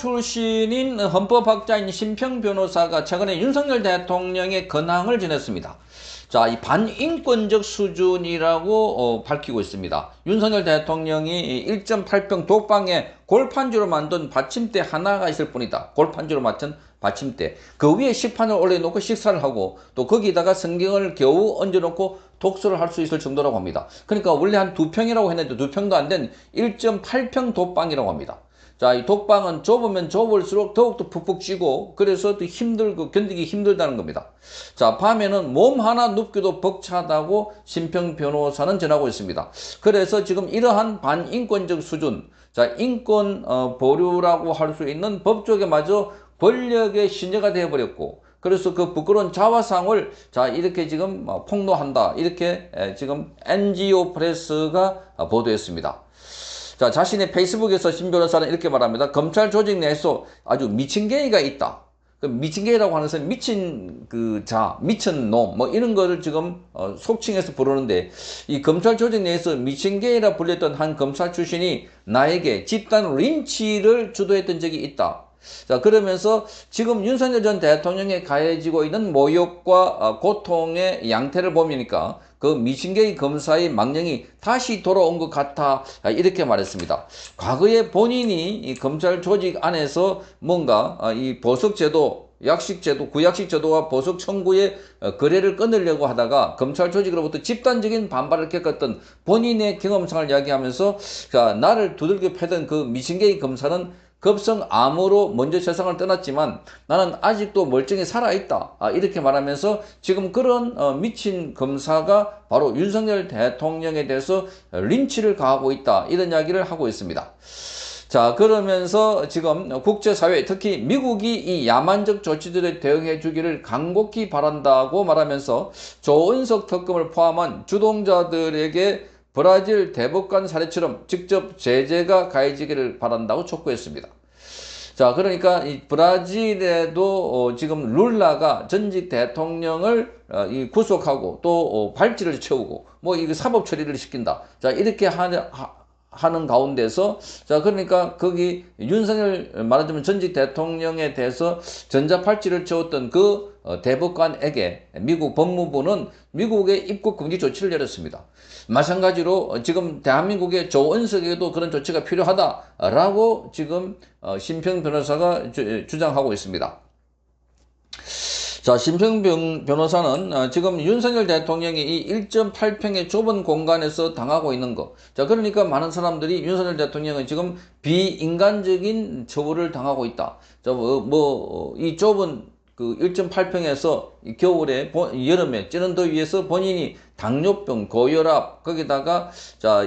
출신인 헌법학자인 심평 변호사가 최근에 윤석열 대통령의 근황을 전했습니다. 자, 이 반인권적 수준이라고 밝히고 있습니다. 윤석열 대통령이 1.8평 독방에 골판주로 만든 받침대 하나가 있을 뿐이다. 골판주로 만든 받침대. 그 위에 식판을 올려놓고 식사를 하고 또 거기다가 성경을 겨우 얹어놓고 독서를 할 수 있을 정도라고 합니다. 그러니까 원래 한 2평이라고 했는데 2평도 안 된 1.8평 독방이라고 합니다. 자, 이 독방은 좁으면 좁을수록 더욱더 푹푹 찌고 그래서 또 힘들고 견디기 힘들다는 겁니다. 자, 밤에는 몸 하나 눕기도 벅차다고 심평 변호사는 전하고 있습니다. 그래서 지금 이러한 반인권적 수준, 자, 인권 보류라고 할 수 있는 법조계마저 권력의 신여가 되어버렸고 그래서 그 부끄러운 자화상을 자 이렇게 지금 폭로한다 이렇게 지금 NGO 프레스가 보도했습니다. 자, 자신의 페이스북에서 심 변호사는 이렇게 말합니다. 검찰 조직 내에서 아주 미친 개이가 있다. 그 미친 개이라고 하는 것은 미친 미친 놈, 뭐 이런 거를 지금 속칭해서 부르는데 이 검찰 조직 내에서 미친 개이라 불렸던 한 검찰 출신이 나에게 집단 린치를 주도했던 적이 있다. 자, 그러면서 지금 윤석열 전 대통령에 가해지고 있는 모욕과 고통의 양태를 보니까 그 미신계의 검사의 망령이 다시 돌아온 것 같아 이렇게 말했습니다. 과거에 본인이 이 검찰 조직 안에서 뭔가 이 보석제도 약식제도, 구약식제도와 보석 청구의 거래를 끊으려고 하다가 검찰 조직으로부터 집단적인 반발을 겪었던 본인의 경험상을 이야기하면서 자, 나를 두들겨 패던 그 미신계의 검사는 급성 암으로 먼저 세상을 떠났지만 나는 아직도 멀쩡히 살아있다. 이렇게 말하면서 지금 그런 미친 검사가 바로 윤석열 대통령에 대해서 린치를 가하고 있다. 이런 이야기를 하고 있습니다. 자, 그러면서 지금 국제사회, 특히 미국이 이 야만적 조치들에 대응해 주기를 간곡히 바란다고 말하면서 조은석 특검을 포함한 주동자들에게 브라질 대법관 사례처럼 직접 제재가 가해지기를 바란다고 촉구했습니다. 자, 그러니까 이 브라질에도 지금 룰라가 전직 대통령을 구속하고 또 발찌를 채우고 뭐 이거 사법 처리를 시킨다. 자, 이렇게 하는 가운데서 자, 그러니까 거기 윤석열 말하자면 전직 대통령에 대해서 전자팔찌를 채웠던 그 대법관에게 미국 법무부는 미국의 입국 금지 조치를 내렸습니다. 마찬가지로 지금 대한민국의 조은석에도 그런 조치가 필요하다라고 지금 심평 변호사가 주장하고 있습니다. 자, 심평 변호사는 지금 윤석열 대통령이 이 1.8평의 좁은 공간에서 당하고 있는 거. 자, 그러니까 많은 사람들이 윤석열 대통령은 지금 비인간적인 처우를 당하고 있다. 자, 이 좁은 그 1.8평에서 겨울에 여름에 찌는 더위에서 본인이 당뇨병, 고혈압 거기다가 자,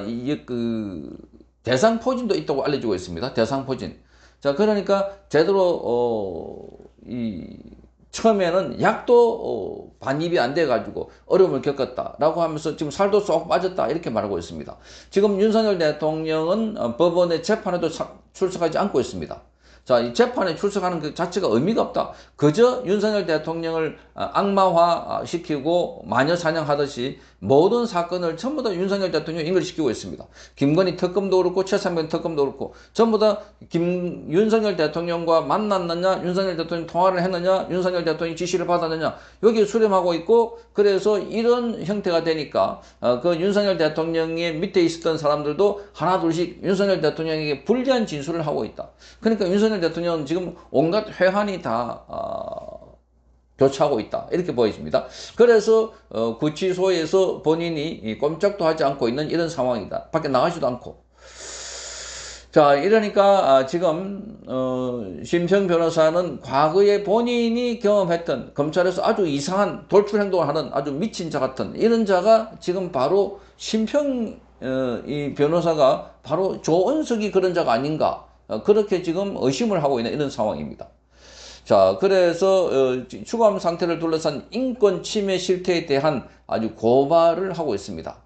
대상포진도 있다고 알려지고 있습니다. 대상포진. 자, 그러니까 제대로 처음에는 약도 반입이 안 돼가지고 어려움을 겪었다라고 하면서 지금 살도 쏙 빠졌다 이렇게 말하고 있습니다. 지금 윤석열 대통령은 법원의 재판에도 출석하지 않고 있습니다. 자, 이 재판에 출석하는 그 자체가 의미가 없다. 그저 윤석열 대통령을 악마화 시키고 마녀 사냥하듯이 모든 사건을 전부 다 윤석열 대통령 연결시키고 있습니다. 김건희 특검도 그렇고 최상병 특검도 그렇고 전부 다 윤석열 대통령과 만났느냐, 윤석열 대통령 통화를 했느냐, 윤석열 대통령이 지시를 받았느냐 여기에 수렴하고 있고 그래서 이런 형태가 되니까 그 윤석열 대통령의 밑에 있었던 사람들도 하나 둘씩 윤석열 대통령에게 불리한 진술을 하고 있다. 그러니까 윤석열 대통령은 지금 온갖 회한이 다 교차하고 있다 이렇게 보여집니다. 그래서 구치소에서 본인이 꼼짝도 하지 않고 있는 이런 상황이다. 밖에 나가지도 않고. 자, 이러니까 지금 심평 변호사는 과거에 본인이 경험했던 검찰에서 아주 이상한 돌출 행동을 하는 아주 미친 자 같은 이런 자가 지금 바로 심평 이 변호사가 바로 조은석이 그런 자가 아닌가 그렇게 지금 의심을 하고 있는 이런 상황입니다. 자, 그래서 추감 상태를 둘러싼 인권 침해 실태에 대한 아주 고발을 하고 있습니다.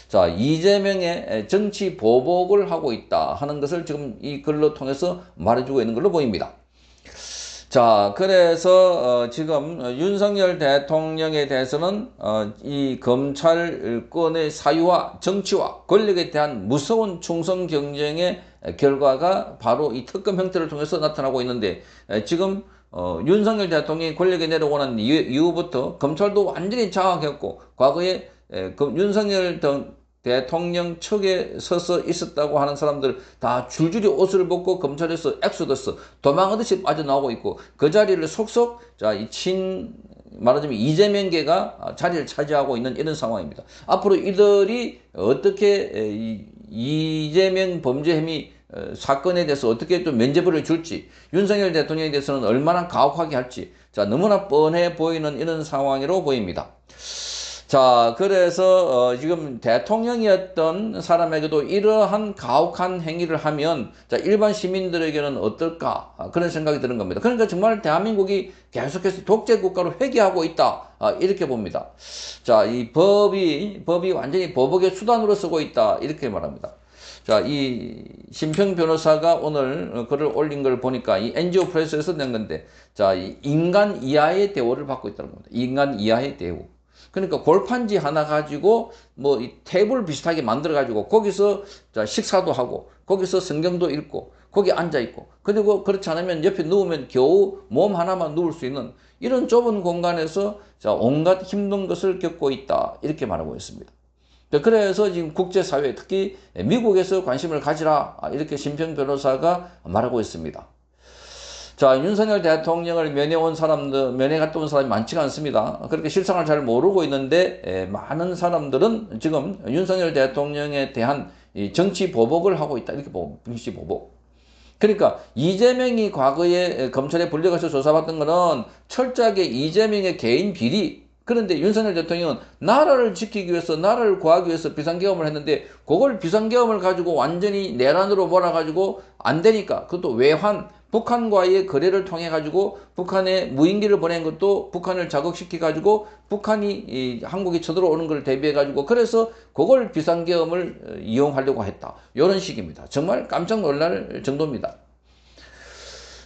자, 이재명의 정치 보복을 하고 있다 하는 것을 지금 이 글로 통해서 말해주고 있는 걸로 보입니다. 자, 그래서 지금 윤석열 대통령에 대해서는 이 검찰권의 사유와 정치와 권력에 대한 무서운 충성 경쟁에 결과가 바로 이 특검 형태를 통해서 나타나고 있는데 지금 윤석열 대통령이 권력에 내려오는 이후부터 검찰도 완전히 장악했고 과거에 윤석열 대통령 측에 서서 있었다고 하는 사람들 다 줄줄이 옷을 벗고 검찰에서 엑소더스 도망하듯이 빠져나오고 있고 그 자리를 속속 말하자면 이재명계가 자리를 차지하고 있는 이런 상황입니다. 앞으로 이들이 어떻게 이재명 범죄 혐의 사건에 대해서 어떻게 좀 면죄부를 줄지 윤석열 대통령에 대해서는 얼마나 가혹하게 할지 너무나 뻔해 보이는 이런 상황으로 보입니다. 자, 그래서 지금 대통령이었던 사람에게도 이러한 가혹한 행위를 하면 일반 시민들에게는 어떨까 그런 생각이 드는 겁니다. 그러니까 정말 대한민국이 계속해서 독재 국가로 회귀하고 있다 이렇게 봅니다. 자, 이 법이 완전히 보복의 수단으로 쓰고 있다 이렇게 말합니다. 자, 이 심평 변호사가 오늘 글을 올린 걸 보니까 이 NGO 프레스에서 낸 건데, 자, 이 인간 이하의 대우를 받고 있다는 겁니다. 인간 이하의 대우. 그러니까 골판지 하나 가지고 뭐 이 테이블 비슷하게 만들어 가지고 거기서 식사도 하고 거기서 성경도 읽고 거기 앉아 있고 그리고 그렇지 않으면 옆에 누우면 겨우 몸 하나만 누울 수 있는 이런 좁은 공간에서 온갖 힘든 것을 겪고 있다 이렇게 말하고 있습니다. 그래서 지금 국제사회 특히 미국에서 관심을 가지라 이렇게 심평 변호사가 말하고 있습니다. 자, 윤석열 대통령을 면회 갔다 온 사람이 많지가 않습니다. 그렇게 실상을 잘 모르고 있는데 많은 사람들은 지금 윤석열 대통령에 대한 정치 보복을 하고 있다. 이렇게 보고 정치 보복. 그러니까 이재명이 과거에 검찰에 불려가서 조사받던 거는 철저하게 이재명의 개인 비리 그런데 윤석열 대통령은 나라를 지키기 위해서 나라를 구하기 위해서 비상계엄을 했는데 그걸 비상계엄을 가지고 완전히 내란으로 몰아가지고 안 되니까 그것도 외환 북한과의 거래를 통해 가지고 북한에 무인기를 보낸 것도 북한을 자극시켜 가지고 북한이 한국에 쳐들어오는 걸 대비해 가지고 그래서 그걸 비상계엄을 이용하려고 했다. 이런 식입니다. 정말 깜짝 놀랄 정도입니다.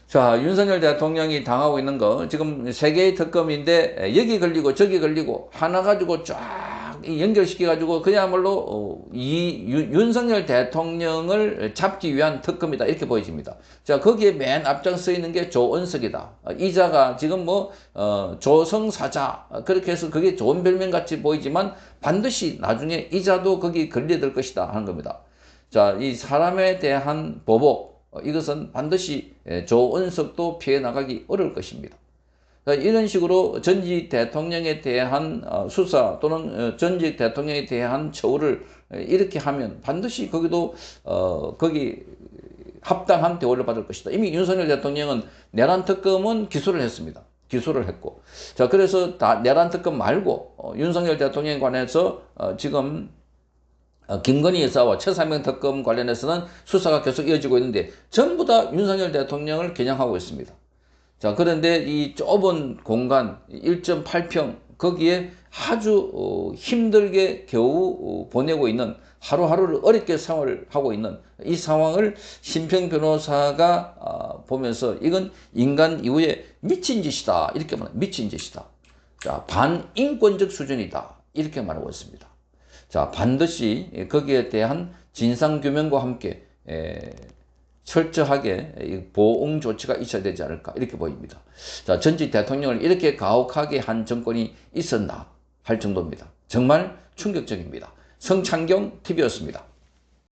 자, 윤석열 대통령이 당하고 있는 거 지금 세 개의 특검인데 여기 걸리고 저기 걸리고 하나 가지고 쫙 연결시켜 가지고 그야말로 윤석열 대통령을 잡기 위한 특검이다 이렇게 보여집니다. 자, 거기에 맨 앞장 서 있는 게 조은석이다. 이자가 지금 조성사자 그렇게 해서 그게 좋은 별명 같이 보이지만 반드시 나중에 이자도 거기 걸려들 것이다 하는 겁니다. 자, 이 사람에 대한 보복 이것은 반드시 조은석도 피해 나가기 어려울 것입니다. 이런 식으로 전직 대통령에 대한 수사 또는 전직 대통령에 대한 처우를 이렇게 하면 반드시 거기도 거기 합당한 대우를 받을 것이다. 이미 윤석열 대통령은 내란 특검은 기소를 했습니다. 기소를 했고, 자 그래서 내란 특검 말고 윤석열 대통령에 관해서 지금 김건희 여사와 최상병 특검 관련해서는 수사가 계속 이어지고 있는데 전부 다 윤석열 대통령을 겨냥하고 있습니다. 자, 그런데 이 좁은 공간 1.8평 거기에 아주 힘들게 겨우 보내고 있는 하루하루를 어렵게 생활을 하고 있는 이 상황을 심평 변호사가 보면서 이건 인간 이후에 미친 짓이다 이렇게 말합니다. 미친 짓이다. 자, 반인권적 수준이다 이렇게 말하고 있습니다. 자, 반드시 거기에 대한 진상규명과 함께 철저하게 보응 조치가 있어야 되지 않을까 이렇게 보입니다. 자, 전직 대통령을 이렇게 가혹하게 한 정권이 있었나 할 정도입니다. 정말 충격적입니다. 성창경 TV였습니다.